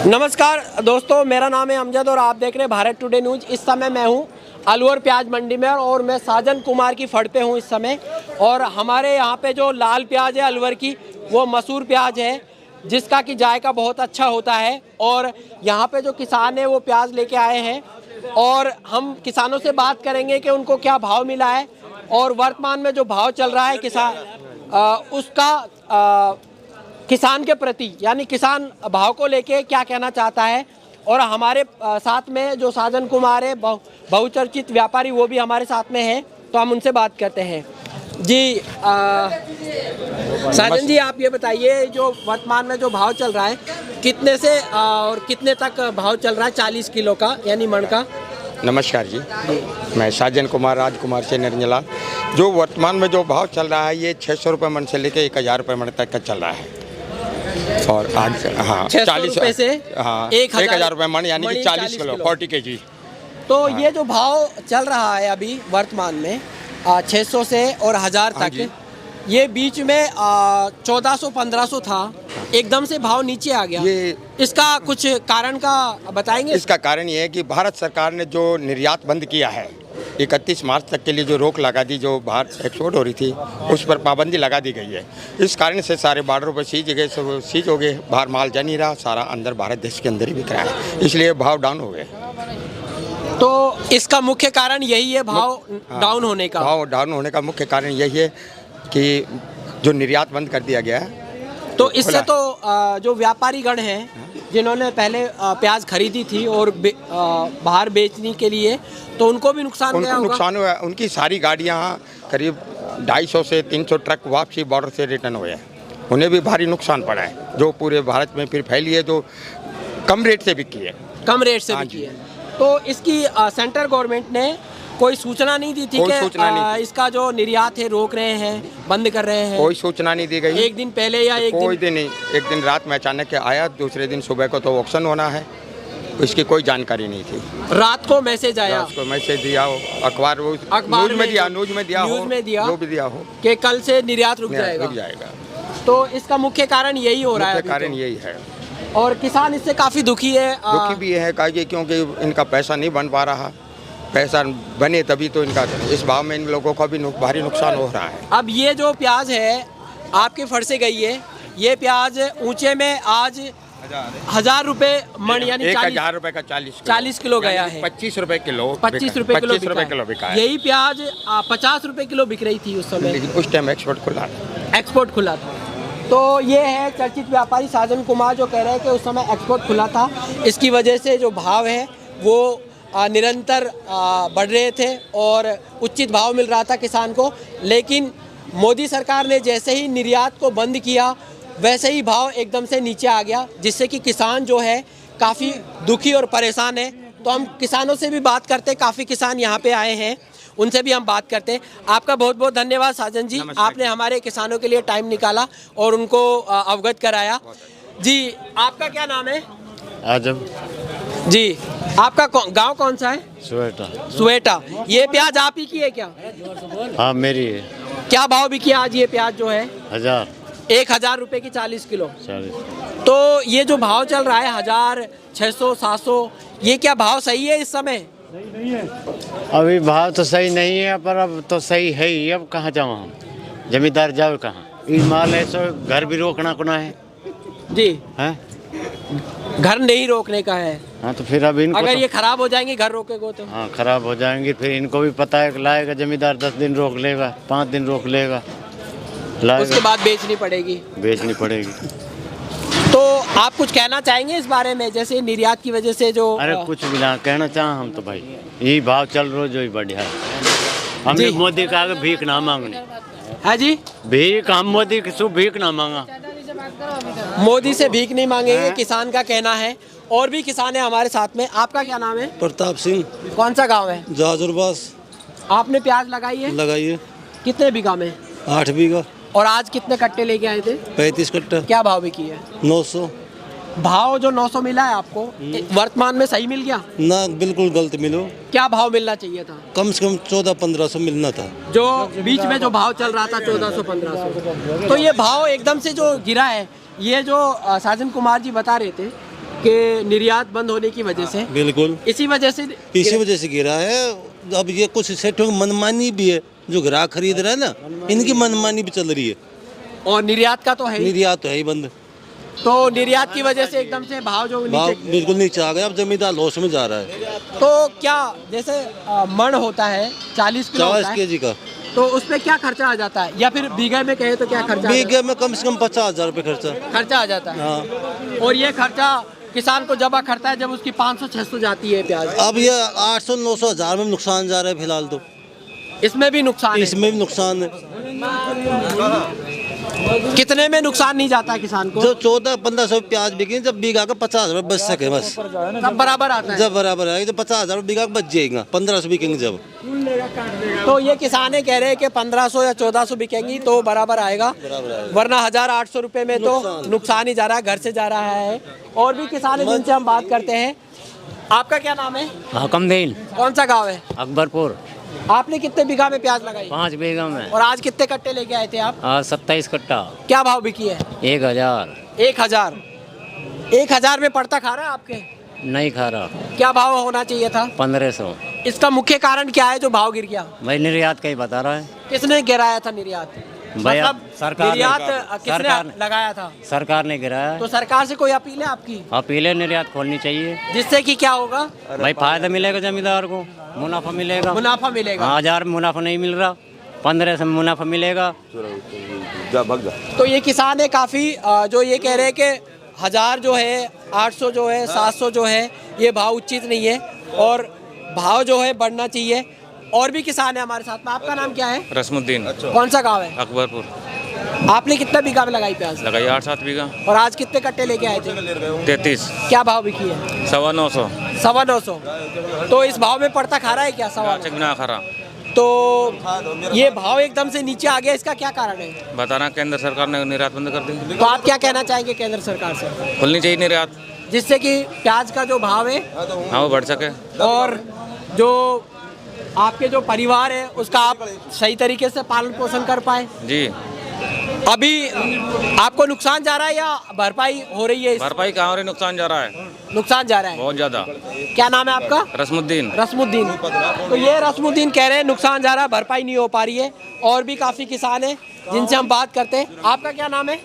नमस्कार दोस्तों, मेरा नाम है अमजद और आप देख रहे हैं भारत टुडे न्यूज़। इस समय मैं हूं अलवर प्याज मंडी में और मैं साजन कुमार की फड़ पे हूं इस समय। और हमारे यहां पे जो लाल प्याज है अलवर की, वो मसूर प्याज है जिसका कि जायका बहुत अच्छा होता है। और यहां पे जो किसान है वो प्याज लेके आए हैं और हम किसानों से बात करेंगे कि उनको क्या भाव मिला है और वर्तमान में जो भाव चल रहा है किसान के प्रति, यानी किसान भाव को लेके क्या कहना चाहता है। और हमारे साथ में जो साजन कुमार है, बहुचर्चित व्यापारी, वो भी हमारे साथ में है, तो हम उनसे बात करते हैं। जी साजन जी, आप ये बताइए, जो वर्तमान में जो भाव चल रहा है कितने से और कितने तक भाव चल रहा है 40 किलो का, यानी मण का? नमस्कार जी, मैं साजन कुमार राजकुमार से निरंजला। जो वर्तमान में जो भाव चल रहा है ये 600 रुपये मन से लेकर 1000 रुपये मन तक का चल रहा है। और आज 40 रुपये से 1000 रुपये मन, यानी कि 40 किलो 40 kg। तो ये जो भाव चल रहा है अभी वर्तमान में 600 से और 1000 तक, ये बीच में 1400-1500 था, एकदम से भाव नीचे आ गया। इसका कुछ कारण का बताएंगे? इसका कारण ये है कि भारत सरकार ने जो निर्यात बंद किया है, 31 मार्च तक के लिए जो रोक लगा दी, जो बाहर एक्सपोर्ट हो रही थी उस पर पाबंदी लगा दी गई है। इस कारण से सारे बॉर्डरों पर सीज हो गए, बाहर माल जा नहीं रहा, सारा अंदर भारत देश के अंदर ही बिक रहा है, इसलिए भाव डाउन हो गए। तो इसका मुख्य कारण यही है, भाव डाउन होने का? भाव डाउन होने का मुख्य कारण यही है कि जो निर्यात बंद कर दिया गया है। तो इससे तो जो व्यापारी गण हैं जिन्होंने पहले प्याज खरीदी थी और बाहर बेचने के लिए, तो उनको भी नुकसान हुआ। उनकी सारी गाड़ियाँ करीब 250 से 300 ट्रक वापसी बॉर्डर से रिटर्न हुए हैं, उन्हें भी भारी नुकसान पड़ा है। जो पूरे भारत में फिर फैली है, जो कम रेट से बिकी है, कम रेट से बिकी है। तो इसकी सेंट्रल गवर्नमेंट ने कोई सूचना नहीं दी थी कि इसका जो निर्यात है रोक रहे हैं, बंद कर रहे हैं? कोई सूचना नहीं दी गई। एक दिन पहले या कोई दिन नहीं, एक दिन रात में अचानक आया, दूसरे दिन सुबह को तो ऑक्शन होना है, इसकी कोई जानकारी नहीं थी। रात को मैसेज आया? रात को मैसेज दिया हो, अखबार न्यूज में दिया हो कि कल से निर्यात रुक जाएगा। तो इसका मुख्य कारण यही हो रहा है? कारण यही है। और किसान इससे काफ़ी दुखी है। दुखी भी है क्योंकि इनका पैसा नहीं बन पा रहा। पैसा बने तभी तो इनका, इस भाव में इन लोगों का भी भारी नुकसान हो रहा है। अब ये जो प्याज है आपके फड़ से गई है, ये प्याज ऊंचे में आज 1000 रुपये मण, यानी 1000 रुपये का 40 किलो गया है। 25 रुपये किलो, 25 रुपये किलो बिका है। यही प्याज 50 रुपये किलो बिक रही थी उस समय, लेकिन उस टाइम एक्सपोर्ट खुला था। तो ये है चर्चित व्यापारी साजन कुमार जो कह रहे हैं कि उस समय एक्सपोर्ट खुला था, इसकी वजह से जो भाव है वो निरंतर बढ़ रहे थे और उचित भाव मिल रहा था किसान को। लेकिन मोदी सरकार ने जैसे ही निर्यात को बंद किया, वैसे ही भाव एकदम से नीचे आ गया, जिससे कि किसान जो है काफ़ी दुखी और परेशान है। तो हम किसानों से भी बात करते हैं, काफ़ी किसान यहाँ पे आए हैं, उनसे भी हम बात करते हैं। आपका बहुत बहुत धन्यवाद साजन जी, आपने हमारे किसानों के लिए टाइम निकाला और उनको अवगत कराया। जी, आपका क्या नाम है? आजम जी। आपका गांव कौन सा है? सुवेटा। ये प्याज आप ही की है क्या? हाँ, मेरी है। क्या भाव बिकी आज ये प्याज जो है? 1000 रुपए की 40 किलो। तो ये जो भाव चल रहा है 1000, 600, 700, ये क्या भाव सही है इस समय? अभी भाव तो सही नहीं है, पर अब तो सही है ही। अब कहाँ जाऊँ हम, जमींदार जाओ कहाँ? ये माल है सो घर भी रोकना है जी। है, घर नहीं रोकने का है। हाँ, तो फिर अब इनको अगर ये खराब हो जाएंगे, घर रोकेगो तो? हाँ, खराब हो जाएंगे। फिर इनको भी पता है कि लाएगा जमींदार 10 दिन रोक लेगा, 5 दिन रोक लेगा, उसके बाद बेचनी पड़ेगी। तो आप कुछ कहना चाहेंगे इस बारे में, जैसे निर्यात की वजह से जो? अरे कुछ भी ना कहना चाहें हम तो भाई, यही भाव चल रहा जो ही बढ़िया है। हम मोदी का आगे भीख ना मांगने है जी, भीख हम मोदी की शुभ भीख ना मांगा, मोदी से भीख नहीं मांगेंगे, किसान का कहना है। और भी किसान है हमारे साथ में। आपका क्या नाम है? प्रताप सिंह। कौन सा गांव है? जाजुरबास। आपने प्याज लगाई है? लगाइए। कितने बीघा में? 8 बीघा। और आज कितने कट्टे लेके आए थे? 35 कट्टा। क्या भाव बिकी है? 900। भाव जो 900 मिला है आपको वर्तमान में सही मिल गया? ना, बिल्कुल गलत मिलो। क्या भाव मिलना चाहिए था? कम से कम 1400-1500 मिलना था। जो बीच में जो भाव चल रहा था 1400-1500, तो ये भाव एकदम से जो गिरा है, ये जो साजन कुमार जी बता रहे थे कि निर्यात बंद होने की वजह से, बिल्कुल इसी वजह से गिरा है। अब ये कुछ सेठों की मनमानी भी है, जो ग्राहक खरीद रहे हैं ना, इनकी मनमानी भी चल रही है। और निर्यात का तो है ही। निर्यात तो है ही बंद, तो निर्यात की वजह से एकदम से भाव जो भाव नीचे, बिल्कुल नीचे आ गया। अब जमींदार लॉस में जा रहा है। तो क्या जैसे मण होता है 40 किलो होता 40 है, केजी का तो उसमें क्या खर्चा आ जाता है, या फिर बीघे में कहे तो क्या खर्चा बीघे में कम से कम 50,000 रुपये खर्चा आ जाता है? हाँ। और ये खर्चा किसान को जब करता है जब उसकी 500-600 जाती है प्याज, अब ये 800-900 हज़ार में नुकसान जा रहा है फिलहाल। तो इसमें भी नुकसान है। इसमें भी नुकसान है। कितने में नुकसान नहीं जाता है किसान को? जो 1400-1500 प्याज बिके, जब बीघा का 50,000 बच सके बस, सब बराबर आता है। जब बराबर आएगा तो 50,000 बीघा का बच जाएगा, 1500 बिकेंगे जब। तो ये किसान है कह रहे हैं कि 1500 या 1400 बिकेंगी तो बराबर आएगा, वरना 1800 रुपए में तो नुकसान ही जा रहा है, घर से जा रहा है। और भी किसान है जिनसे हम बात करते हैं। आपका क्या नाम है? हकमदीन, कौन सा गाँव है? अकबरपुर। आपने कितने बीघा में प्याज लगाई? 5 बीघा में। और आज कितने कट्टे लेके आए थे आप? 27 कट्टा। क्या भाव बिकी है? 1000। 1000 में पड़ता खा रहा है आपके? नहीं खा रहा। क्या भाव होना चाहिए था? 1500। इसका मुख्य कारण क्या है जो भाव गिर गया? भाई निर्यात का ही बता रहा है। किसने गिराया था निर्यात? भाई मतलब सरकार निर्यात किसने सरकार ने लगाया था? सरकार ने गिराया। तो सरकार से कोई अपील है आपकी अपीलें निर्यात खोलनी चाहिए, जिससे कि क्या होगा? भाई फायदा मिलेगा जमींदार को, मुनाफा मिलेगा। मुनाफा मिलेगा। 1000 में मुनाफा नहीं मिल रहा, 1500 में मुनाफा मिलेगा। तो ये किसान है काफ़ी जो ये कह रहे हैं कि 1000 जो है, 800 जो है, 700 जो है, ये भाव उचित नहीं है और भाव जो है बढ़ना चाहिए। और भी किसान है हमारे साथ में। आपका नाम क्या है? रसमुद्दीन। कौन सा गांव है? अकबरपुर। आपने कितना बीघा में लगाई प्याज? लगाई 8-7 बीघा। और आज कितने कट्टे लेके आए थे? 33। क्या भाव बिकी है? 950। 950। तो इस भाव में पड़ता खा रहा है क्या? सवा बिना खरा। तो ये भाव एकदम से नीचे आ गया, इसका क्या कारण है? बताना केंद्र सरकार ने निर्यात बंद कर दी। तो आप क्या कहना चाहेंगे केंद्र सरकार से? खुलनी चाहिए निर्यात, जिससे कि प्याज का जो भाव है हाँ वो बढ़ सके, और जो आपके जो परिवार है उसका आप सही तरीके से पालन पोषण कर पाए। जी। अभी आपको नुकसान जा रहा है या भरपाई हो रही है? भरपाई कहाँ हो रही, नुकसान जा रहा है, नुकसान जा रहा है बहुत ज्यादा। क्या नाम है आपका? रसमुद्दीन। रसमुद्दीन। तो ये रसमुद्दीन कह रहे हैं नुकसान जा रहा है, भरपाई नहीं हो पा रही है। और भी काफ़ी किसान हैं जिनसे हम बात करते हैं। आपका क्या नाम है?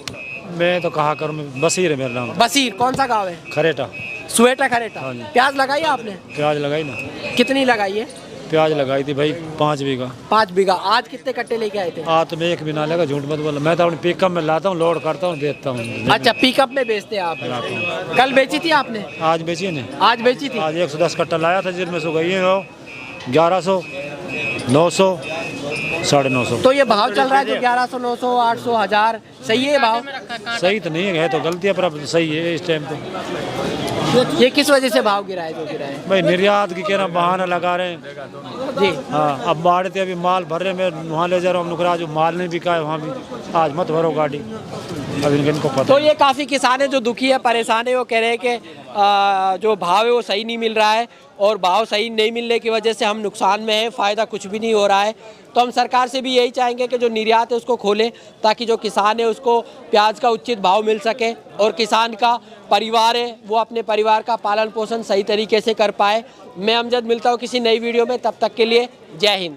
मैं तो कहा करूँ, बसीर है मेरा नाम। बसीर। कौन सा गाँव है? खरेटा। सुएटा खरेटा। प्याज लगाई है आपने? प्याज लगाई ना। कितनी लगाई है? प्याज लगाई थी भाई 5 बीघा। 5 बीघा। आज कितने कट्टे लेके आए थे? आज तो मैं एक भी ना लगा, झूठ मत बोला। मैं तो अपनी पिकअप में लाता हूँ, लोड करता हूँ, देता हूँ। अच्छा, पिकअप में बेचते हैं आप? कल बेची थी आपने? आज बेची ने। आज बेची थी। आज 110 कट्टा लाया था, जिनमें से गई है 1100, 900, 950। तो ये भाव चल रहा है जो 1100, 900, 800, 1000, सही है भाव? सही तो नहीं है तो गलती है, पर अब सही है इस टाइम तो। ये किस वजह से भाव गिरा है जो गिरा है? भाई निर्यात की कहना बहाना लगा रहे हैं जी। हाँ, अब बाढ़ते अभी माल भर रहे, मैं वहाँ ले जा रहा हूँ नुकरा, जो माल नहीं बिका है वहाँ भी। आज मत भरो गाड़ी, अब इनको पता। तो ये काफ़ी किसान है जो दुखी है, परेशान है। वो कह रहे हैं कि जो भाव है वो सही नहीं मिल रहा है, और भाव सही नहीं मिलने की वजह से हम नुकसान में हैं, फ़ायदा कुछ भी नहीं हो रहा है। तो हम सरकार से भी यही चाहेंगे कि जो निर्यात है उसको खोलें, ताकि जो किसान है उसको प्याज का उचित भाव मिल सके, और किसान का परिवार है वो अपने परिवार का पालन पोषण सही तरीके से कर पाए। मैं अमजद मिलता हूँ किसी नई वीडियो में, तब तक के लिए जय हिंद।